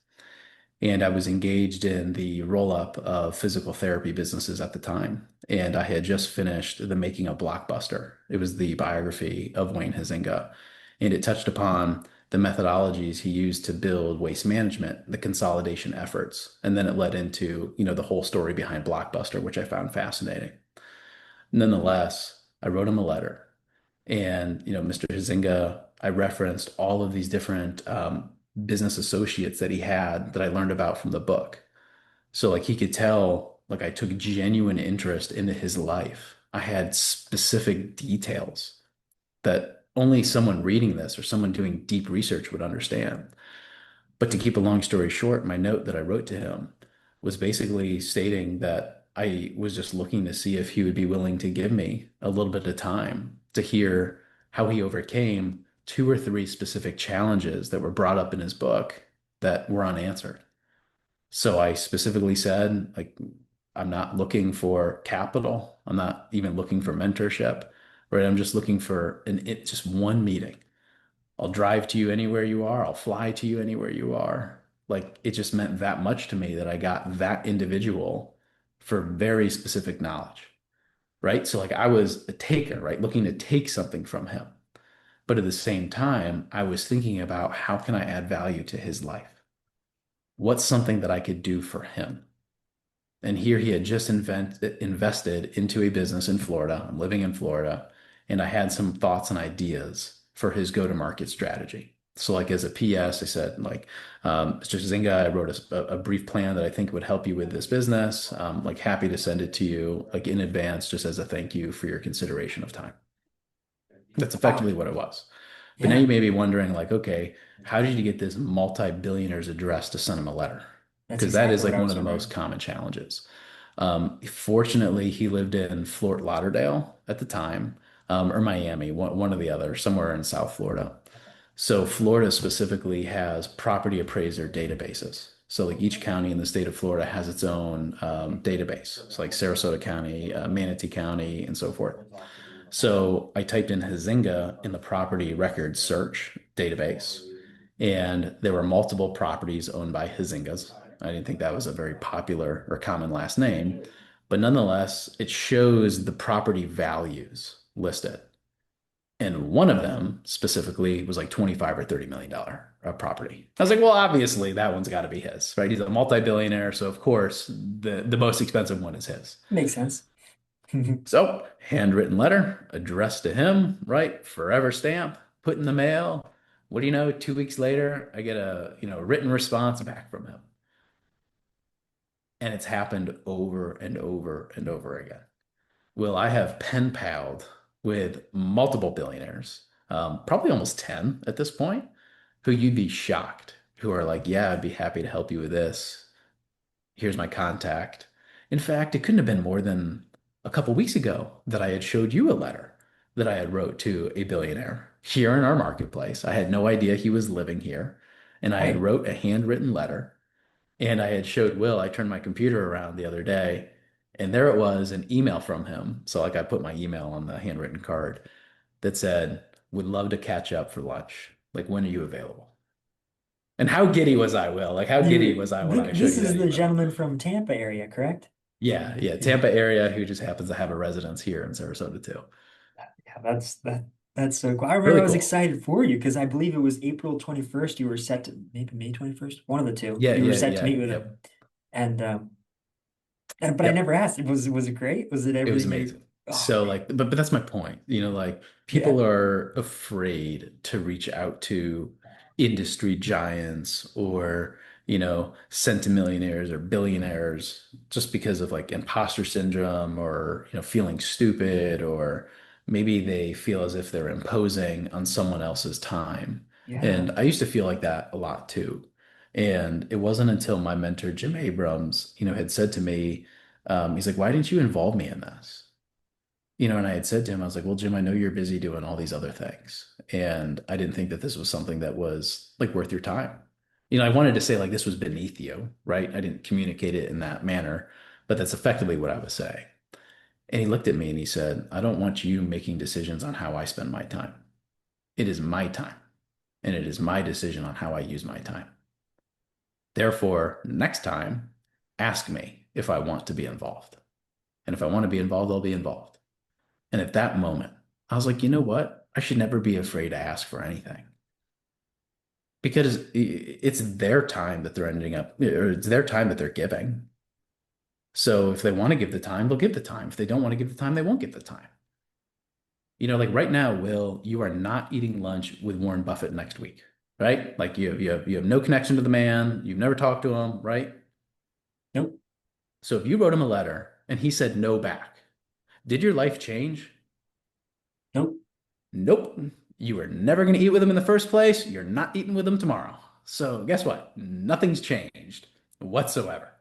And I was engaged in the roll up of physical therapy businesses at the time. And I had just finished The Making of Blockbuster. It was the biography of Wayne Huizenga. And it touched upon the methodologies he used to build Waste Management, the consolidation efforts. And then it led into, the whole story behind Blockbuster, which I found fascinating. Nonetheless, I wrote him a letter. And, Mr. Huizenga, I referenced all of these different business associates that he had that I learned about from the book. So, like, he could tell, like, I took genuine interest into his life. I had specific details that only someone reading this or someone doing deep research would understand. But to keep a long story short, my note that I wrote to him was basically stating that I was just looking to see if he would be willing to give me a little bit of time to hear how he overcame 2 or 3 specific challenges that were brought up in his book that were unanswered. So I specifically said, like, I'm not looking for capital. I'm not even looking for mentorship, right? I'm just looking for just one meeting. I'll drive to you anywhere you are. I'll fly to you anywhere you are. Like it just meant that much to me that I got that individual for very specific knowledge, right? So like I was a taker, right? Looking to take something from him. But at the same time, I was thinking about how can I add value to his life? What's something that I could do for him? And here he had just invested into a business in Florida. I'm living in Florida, and I had some thoughts and ideas for his go-to-market strategy. So, like as a PS, I said, like, Mr. Zinga, I wrote a brief plan that I think would help you with this business. Like, happy to send it to you, like in advance, just as a thank you for your consideration of time. That's Wow. effectively what it was. But now Yeah, you may be wondering, like, okay, how did you get this multi-billionaire's address to send him a letter? that's Because that is exactly what like I one was of the most wondering. common challenges. Fortunately, he lived in Fort Lauderdale at the time, or Miami, one or the other, somewhere in South Florida. So Florida specifically has property appraiser databases. So like each county in the state of Florida has its own database. So like Sarasota County, Manatee County, and so forth. So I typed in Huizenga in the property record search database, and there were multiple properties owned by Huizengas. I didn't think that was a very popular or common last name, but nonetheless, it shows the property values listed. And one of them specifically was like 25 or $30 million property. I was like, well, obviously that one's got to be his, right? He's a multi-billionaire, so of course the most expensive one is his. Makes sense. So, handwritten letter addressed to him, right? Forever stamp, put in the mail. What do you know? 2 weeks later, I get a, written response back from him. And it's happened over and over and over again. Well, I have pen palled with multiple billionaires, probably almost 10 at this point, who you'd be shocked, who are like, yeah, I'd be happy to help you with this. Here's my contact. In fact, it couldn't have been more than a couple weeks ago that I had showed you a letter that I had wrote to a billionaire here in our marketplace. I had no idea he was living here, and I had Right. wrote a handwritten letter, and I had showed Will. I turned my computer around the other day, and there it was, an email from him. So like I put my email on the handwritten card that said, "Would love to catch up for lunch. Like when are you available?" And how giddy was I, Will? Like how giddy was I when I showed This you is that the email? gentleman from Tampa area, correct? Yeah, yeah, Tampa area who just happens to have a residence here in Sarasota too. Yeah, that's so cool. I remember Really I was cool. excited for you because I believe it was April 21st. You were set to maybe May 21st, one of the two. Yeah, You were yeah, set to yeah, meet with him. yep, And but I never yep. asked. Was it great? Was it It was everything you amazing. oh So man. like, but that's my point. Like Yeah. people are afraid to reach out to industry giants or, centimillionaires or billionaires just because of like imposter syndrome or, feeling stupid or maybe they feel as if they're imposing on someone else's time. Yeah. And I used to feel like that a lot too. And it wasn't until my mentor, Jim Abrams, had said to me, he's like, why didn't you involve me in this? And I had said to him, I was like, well, Jim, I know you're busy doing all these other things. And I didn't think that this was something that was like worth your time. I wanted to say like this was beneath you, right? I didn't communicate it in that manner, but that's effectively what I was saying. And he looked at me and he said, I don't want you making decisions on how I spend my time. It is my time, and it is my decision on how I use my time. Therefore, next time, ask me if I want to be involved. And if I want to be involved, I'll be involved. And at that moment, I was like, you know what? I should never be afraid to ask for anything because it's their time that they're ending up, or it's their time that they're giving. So if they want to give the time, they'll give the time. If they don't want to give the time, they won't give the time. Like right now, Will, you are not eating lunch with Warren Buffett next week, right? Like you have no connection to the man. You've never talked to him, right? Nope. So if you wrote him a letter and he said no back, did your life change? Nope. Nope. You were never going to eat with them in the first place. You're not eating with them tomorrow. So guess what? Nothing's changed whatsoever.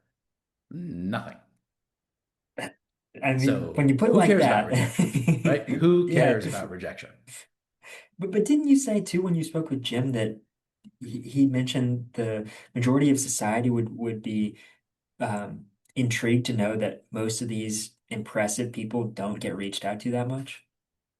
Nothing. I mean, So when you put it who like cares about that, rejection, right? Who yeah. cares about rejection? But didn't you say too when you spoke with Jim that he mentioned the majority of society would be intrigued to know that most of these impressive people don't get reached out to that much?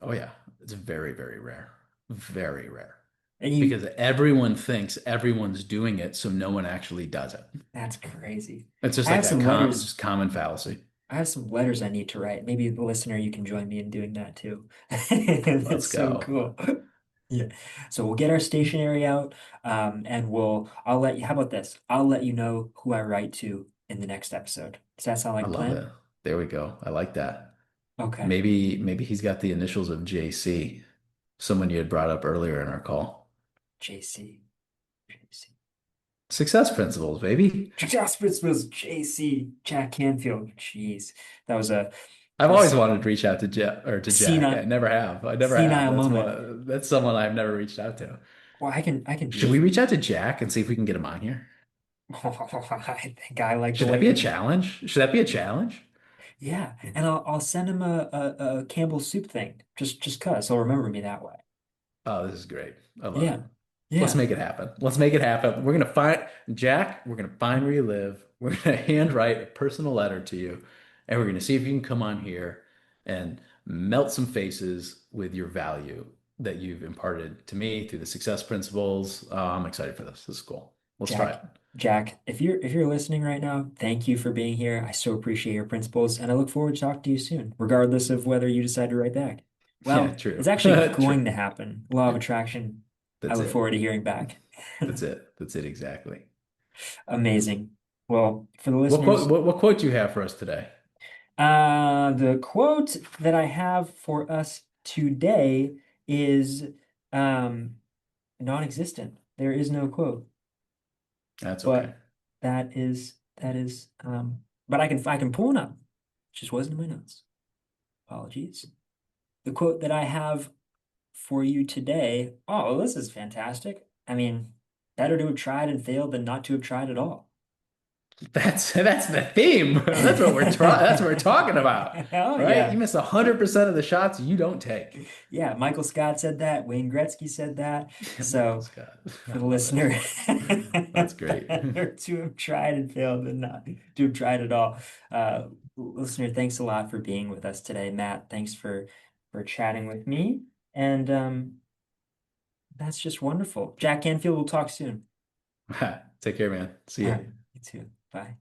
Oh yeah, it's very, very rare. Very rare. And because everyone thinks everyone's doing it, so no one actually does it. that's crazy. It's just I have like a some letters. just common fallacy. I have some letters I need to write. Maybe the listener, you can join me in doing that too. That's Let's so go. cool. Yeah. So we'll get our stationery out, and I'll let you, how about this? I'll let you know who I write to in the next episode. Does that sound I like a love plan? it. There we go. I like that. Okay. Maybe he's got the initials of JC, someone you had brought up earlier in our call. JC. JC. Success principles, baby. Jaspers was JC. Jack Canfield. Jeez. That was a I've always that's wanted to reach out to Jack or to Jack. I senile never have. I never have. senile moment. That's someone I've never reached out to. Well, I can be Should we reach out to Jack and see if we can get him on here? I think I like the Should that way be a you. challenge? Should that be a challenge? Yeah, and I'll send him a Campbell's soup thing. Just cause he'll remember me that way. Oh, this is great. I love it. Yeah. Let's Yeah. make it happen. Let's make it happen. We're gonna find Jack. We're gonna find where you live. We're gonna handwrite a personal letter to you, and we're gonna see if you can come on here and melt some faces with your value that you've imparted to me through the success principles. I'm excited for this. This is cool. Let's try Jack, it. Jack, if you're listening right now, thank you for being here. I so appreciate your principles, and I look forward to talking to you soon, regardless of whether you decide to write back. Yeah, Well, true. it's actually going True. to happen. Law of attraction. I That's look it. forward to hearing back. That's it. That's it exactly. Amazing. Well, for the What quote? listeners, What quote do you have for us today? the quote that I have for us today is um, non-existent. There is no quote, That's okay. but but I can pull one up. It just wasn't in my notes. Apologies. The quote that I have for you today. Oh, this is fantastic. I mean, better to have tried and failed than not to have tried at all. That's the theme. That's what we're trying. That's what we're talking about, Oh right? yeah. You miss 100% of the shots you don't take. Yeah, Michael Scott said that. Wayne Gretzky said that. Michael So Scott. for I the love it. listener, That's great. better to have tried and failed than not to have tried at all. Listener, thanks a lot for being with us today. Matt, thanks for chatting with me. And that's just wonderful. Jack Canfield, we'll talk soon. Take care, man. See All ya. right, you too. Bye.